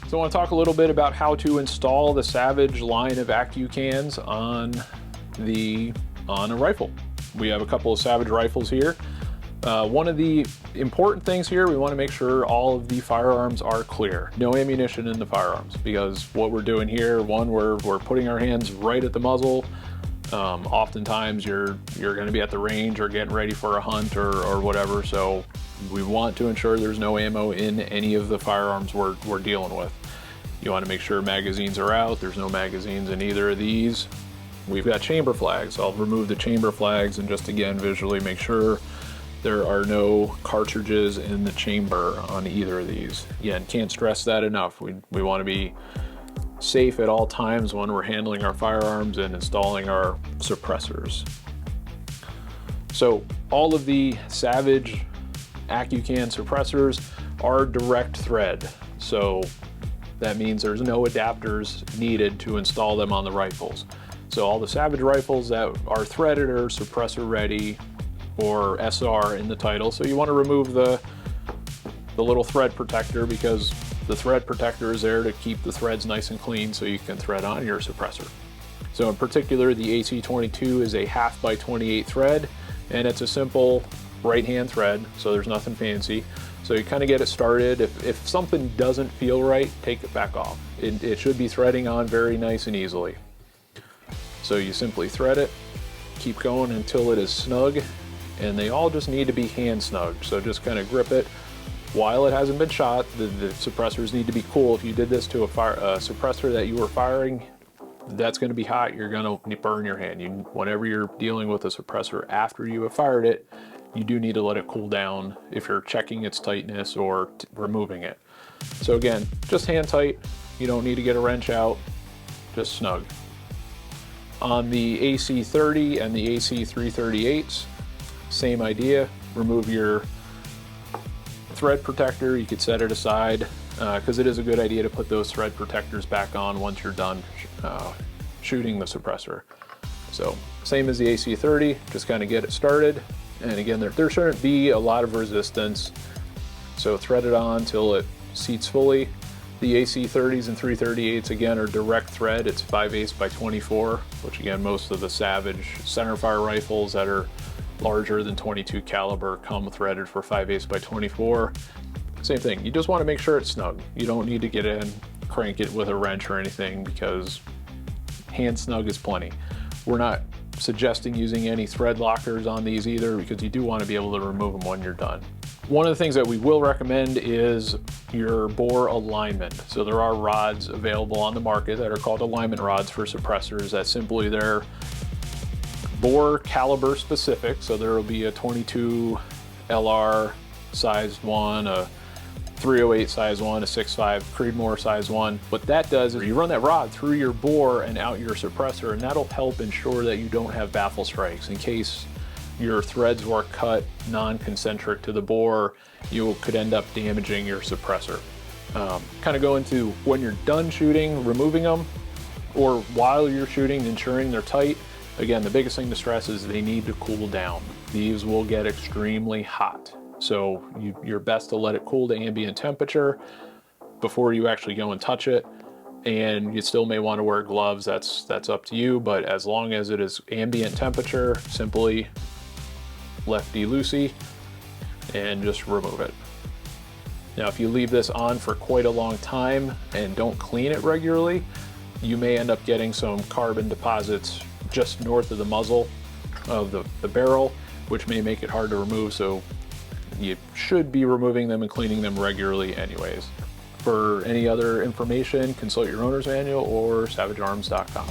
So I want to talk a little bit about how to install the Savage line of AccuCans on a rifle. We have a couple of Savage rifles here. One of the important things here, we want to make sure all of the firearms are clear. No ammunition in the firearms, because what we're doing here, one, we're putting our hands right at the muzzle. Oftentimes you're going to be at the range or getting ready for a hunt or whatever, so we want to ensure there's no ammo in any of the firearms we're dealing with. You want to make sure magazines are out. There's no magazines in either of these. We've got chamber flags. I'll remove the chamber flags and just again visually make sure there are no cartridges in the chamber on either of these. Again, can't stress that enough. We want to be safe at all times when we're handling our firearms and installing our suppressors. So all of the Savage AccuCan suppressors are direct thread. So that means there's no adapters needed to install them on the rifles. So all the Savage rifles that are threaded are suppressor ready or SR in the title. So you want to remove the little thread protector, because the thread protector is there to keep the threads nice and clean so you can thread on your suppressor. So in particular, the AC22 is a 1/2 by 28 thread, and it's a simple right-hand thread, so there's nothing fancy. So you kind of get it started. If something doesn't feel right, take it back off. It should be threading on very nice and easily. So you simply thread it, keep going until it is snug, and they all just need to be hand snug. So just kind of grip it while it hasn't been shot. The suppressors need to be cool. If you did this to a suppressor that you were firing, that's going to be hot. You're going to burn your hand. Whenever you're dealing with a suppressor after you have fired it, you do need to let it cool down if you're checking its tightness or removing it. So again, just hand tight. You don't need to get a wrench out, just snug. On the AC30 and the AC338s, same idea. Remove your thread protector. You could set it aside because it is a good idea to put those thread protectors back on once you're done shooting the suppressor. So same as the AC30, just kind of get it started. And again, there shouldn't be a lot of resistance. So thread it on till it seats fully. The AC30s and 338s again are direct thread. It's 5/8 by 24, which again, most of the Savage centerfire rifles that are larger than 22 caliber come threaded for 5/8 by 24. Same thing, you just want to make sure it's snug. You don't need to get in, crank it with a wrench or anything, because hand snug is plenty. We're not suggesting using any thread lockers on these either, because you do want to be able to remove them when you're done. One of the things that we will recommend is your bore alignment. So there are rods available on the market that are called alignment rods for suppressors. That's simply their bore caliber specific. So there will be a 22 LR sized one, a 308 size one, a 6.5 Creedmoor size one. What that does is you run that rod through your bore and out your suppressor, and that'll help ensure that you don't have baffle strikes. In case your threads were cut non-concentric to the bore, you could end up damaging your suppressor. Kind of go into when you're done shooting, removing them, or while you're shooting, ensuring they're tight. Again, the biggest thing to stress is they need to cool down. These will get extremely hot. So you're best to let it cool to ambient temperature before you actually go and touch it. And you still may want to wear gloves, that's up to you, but as long as it is ambient temperature, simply lefty-loosey and just remove it. Now, if you leave this on for quite a long time and don't clean it regularly, you may end up getting some carbon deposits just north of the muzzle of the barrel, which may make it hard to remove. So you should be removing them and cleaning them regularly anyways. For any other information, consult your owner's manual or savagearms.com.